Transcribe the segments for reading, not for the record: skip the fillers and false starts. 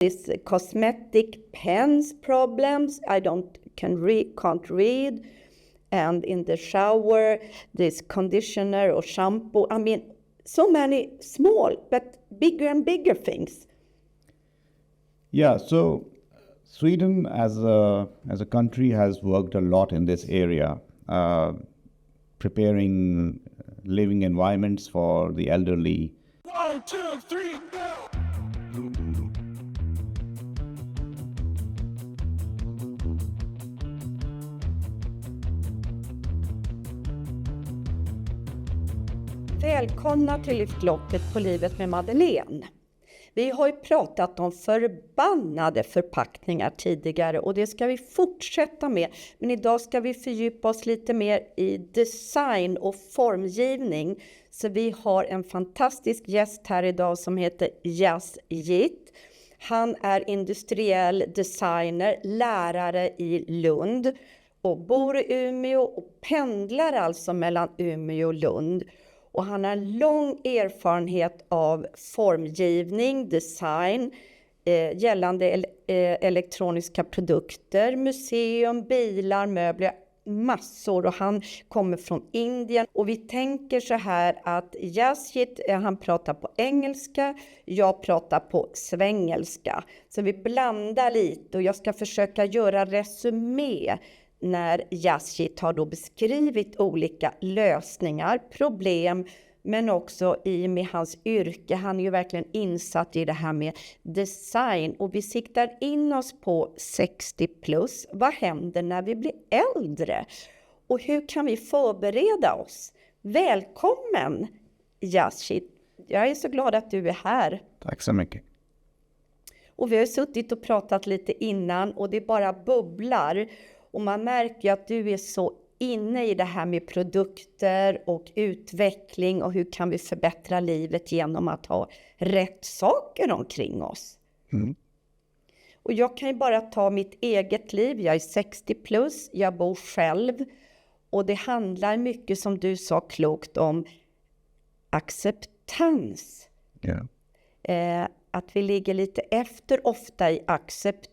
This cosmetic pens problems, can't read. And in the shower, this conditioner or shampoo. I mean, so many small but bigger and bigger things. Yeah, so Sweden as a country has worked a lot in this area, preparing living environments for the elderly. 1, 2, 3, go! Välkomna till Lyftloppet på livet med Madeleine. Vi har ju pratat om förbannade förpackningar tidigare och det ska vi fortsätta med. Men idag ska vi fördjupa oss lite mer i design och formgivning. Så vi har en fantastisk gäst här idag som heter Jasjit. Han är industriell designer, lärare i Lund och bor i Umeå och pendlar alltså mellan Umeå och Lund. Och han har lång erfarenhet av formgivning, design, gällande elektroniska produkter, museum, bilar, möbler, massor. Och han kommer från Indien. Och vi tänker så här att Jasjit, han pratar på engelska, jag pratar på svengelska. Så vi blandar lite och jag ska försöka göra resumé när Jasjit har då beskrivit olika lösningar, problem, men också i med hans yrke. Han är ju verkligen insatt i det här med design och vi siktar in oss på 60 plus. Vad händer när vi blir äldre? Och hur kan vi förbereda oss? Välkommen Jasjit. Jag är så glad att du är här. Tack så mycket. Och vi har suttit och pratat lite innan och det bara bubblar. Och man märker ju att du är så inne i det här med produkter och utveckling och hur kan vi förbättra livet genom att ha rätt saker omkring oss. Mm. Och jag kan ju bara ta mitt eget liv. Jag är 60 plus, jag bor själv. Och det handlar mycket som du sa klokt om acceptans. Yeah. Att vi ligger lite efter ofta i acceptans.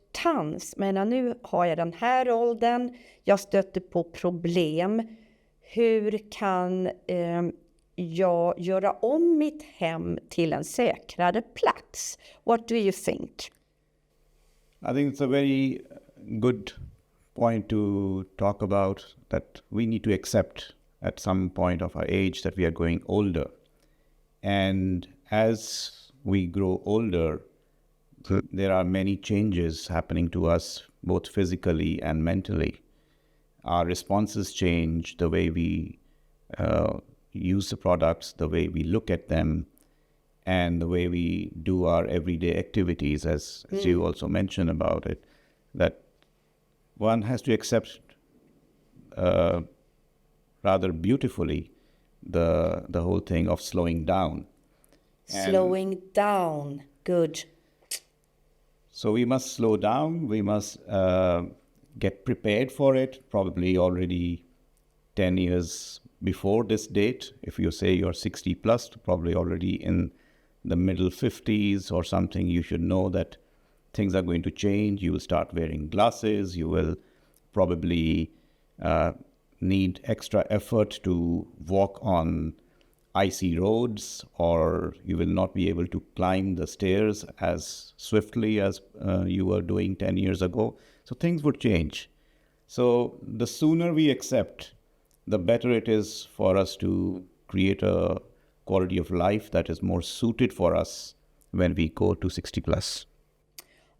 Men nu har jag den här åldern, jag stöter på problem. Hur kan jag göra om mitt hem till en säkrare plats? What do you think? I think it's a very good point to talk about, that we need to accept at some point of our age that we are growing older. And as we grow older, there are many changes happening to us, both physically and mentally. Our responses change, the way we use the products, the way we look at them, and the way we do our everyday activities, as you also mentioned about it, that one has to accept rather beautifully the whole thing of slowing down. Slowing down, good. So we must slow down, we must get prepared for it, probably already 10 years before this date. If you say you're 60 plus, probably already in the middle 50s or something, you should know that things are going to change. You will start wearing glasses, you will probably need extra effort to walk on icy roads, or you will not be able to climb the stairs as swiftly as you were doing 10 years ago. So things would change. So the sooner we accept, the better it is for us to create a quality of life that is more suited for us when we go to 60 plus.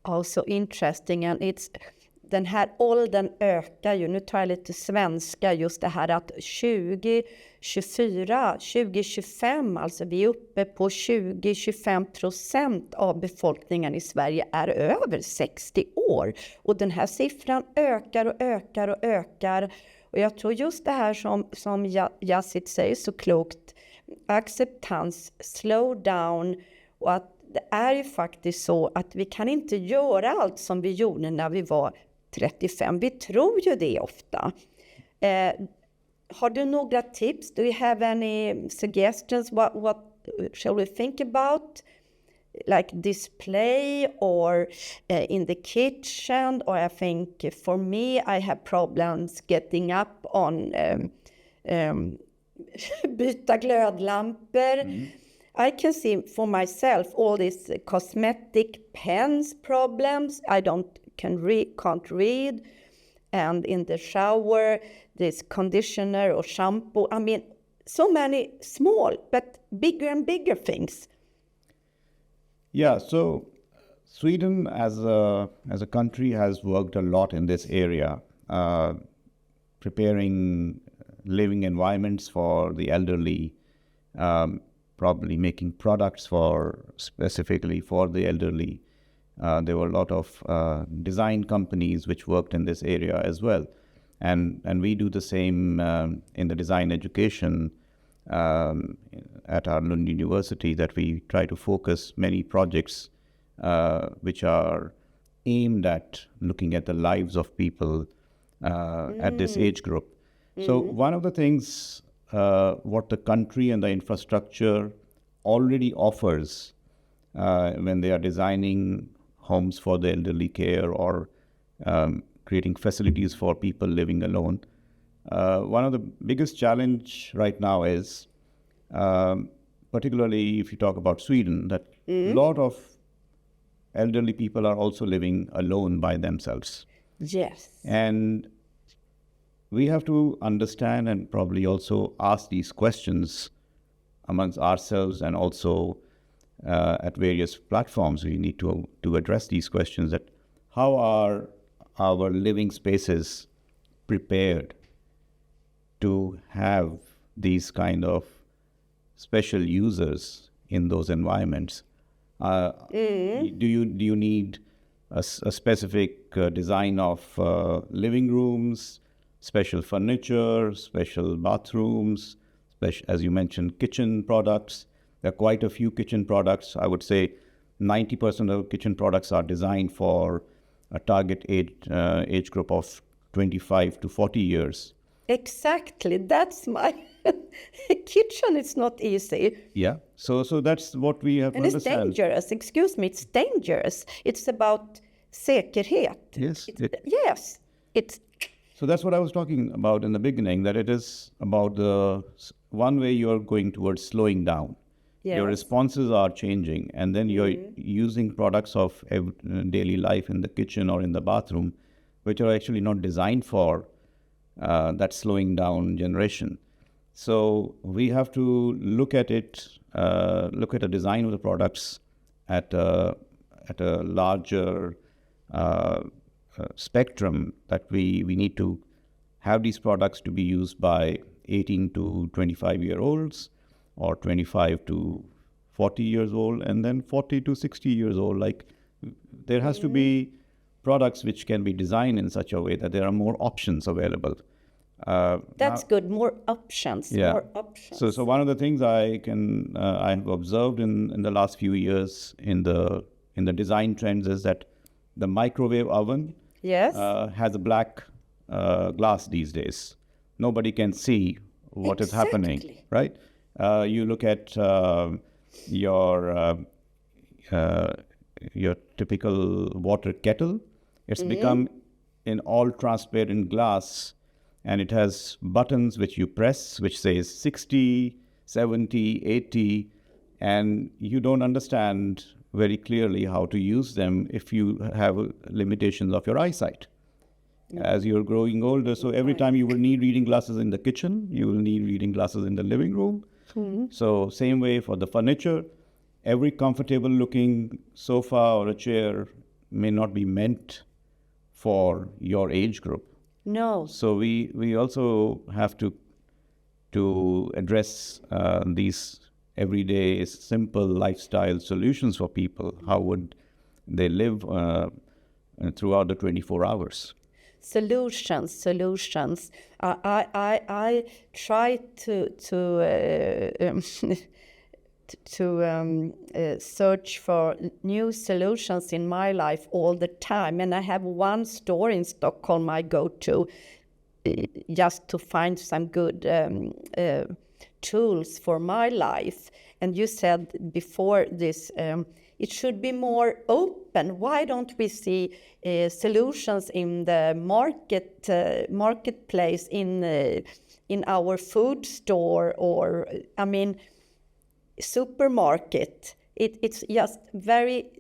Also interesting, and it's den här åldern ökar ju, nu tar jag lite svenska, just det här att 2024, 2025, alltså vi är uppe på 20-25% av befolkningen i Sverige är över 60 år. Och den här siffran ökar och ökar och ökar. Och jag tror just det här som Jasjit säger så klokt, acceptans, slow down, och att det är ju faktiskt så att vi kan inte göra allt som vi gjorde när vi var 35. Vi tror ju det ofta. Har du några tips? Do you have any suggestions? What shall we think about? like display or in the kitchen, or I think for me I have problems getting up on byta glödlampor. I can see for myself all these cosmetic pens problems. I can't read, and in the shower, this conditioner or shampoo. I mean, so many small but bigger and bigger things. Yeah, so Sweden as a country has worked a lot in this area, preparing living environments for the elderly, probably making products specifically for the elderly. There were a lot of design companies which worked in this area as well. And we do the same in the design education at our Lund University, that we try to focus many projects which are aimed at looking at the lives of people at this age group. So one of the things what the country and the infrastructure already offers when they are designing homes for the elderly care or creating facilities for people living alone. One of the biggest challenge right now is, particularly if you talk about Sweden, that a lot of elderly people are also living alone by themselves. Yes. And we have to understand and probably also ask these questions amongst ourselves, and also at various platforms we need to address these questions, that how are our living spaces prepared to have these kind of special users in those environments? Do you need a specific design of living rooms, special furniture, special bathrooms, as you mentioned, kitchen products? There are quite a few kitchen products. I would say 90% of kitchen products are designed for a target age group of 25 to 40 years. Exactly. That's my kitchen. It's not easy. Yeah. So that's what we have to understand. And it's dangerous. Excuse me. It's dangerous. It's about säkerhet. Yes. Yes. It's. So that's what I was talking about in the beginning, that it is about the one way you're going towards slowing down. Yes. Your responses are changing, and then you're using products of daily life in the kitchen or in the bathroom, which are actually not designed for that slowing down generation. So we have to look at it, look at the design of the products at a larger spectrum, that we need to have these products to be used by 18 to 25-year-olds, or 25 to 40 years old, and then 40 to 60 years old. Like, there has to be products which can be designed in such a way that there are more options available. That's good. More options. Yeah. More options. So one of the things I have observed in the last few years in the design trends is that the microwave oven Yes. has a black glass these days. Nobody can see what is happening, right? You look at your typical water kettle. It's become in all transparent glass, and it has buttons which you press, which says 60, 70, 80, and you don't understand very clearly how to use them if you have limitations of your eyesight. As you're growing older, so every time you will need reading glasses in the kitchen, you will need reading glasses in the living room. So same way for the furniture, every comfortable looking sofa or a chair may not be meant for your age group. No. So we also have to address these everyday simple lifestyle solutions for people. How would they live throughout the 24 hours? Solutions. I try to search for new solutions in my life all the time, and I have one store in Stockholm I go to just to find some good tools for my life. And you said before this it should be more open. Why don't we see solutions in the marketplace, in our food store, or I mean supermarket? It's just very.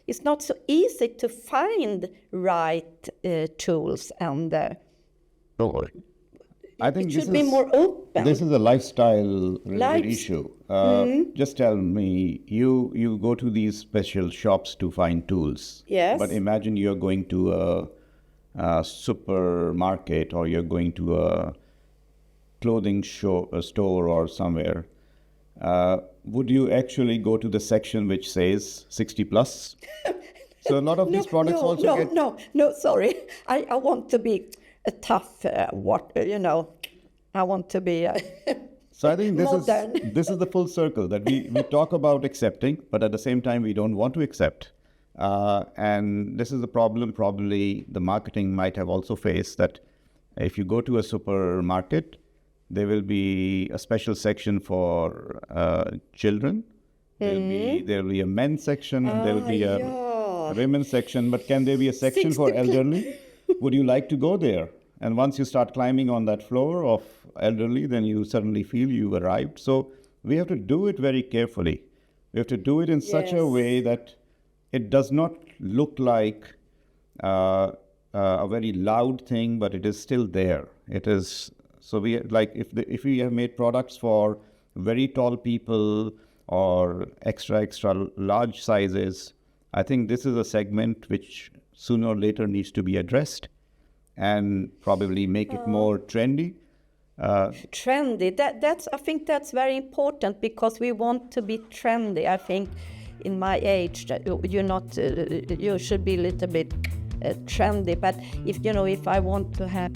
It's not so easy to find right tools, and I think it should be more open. This is a lifestyle related issue. Just tell me, you go to these special shops to find tools. Yes. But imagine you're going to a supermarket, or you're going to a clothing store or somewhere. Would you actually go to the section which says 60 plus? So a lot of these products also get... No, sorry. I want to be a tough, I want to be So I think modern. this is the full circle, that we talk about accepting, but at the same time we don't want to accept. And this is the problem probably the marketing might have also faced, that if you go to a supermarket, there will be a special section for children. There will be a men's section, and there will be a women's section. But can there be a section for elderly? Would you like to go there? And once you start climbing on that floor of elderly, then you suddenly feel you've arrived. So we have to do it very carefully. We have to do it in such a way that it does not look like a very loud thing, but it is still there. It is. So we like, if we have made products for very tall people or extra large sizes, I think this is a segment which sooner or later needs to be addressed, and probably make it more trendy. Trendy. I think that's very important, because we want to be trendy. I think in my age, you should be a little bit trendy. But if I want to have.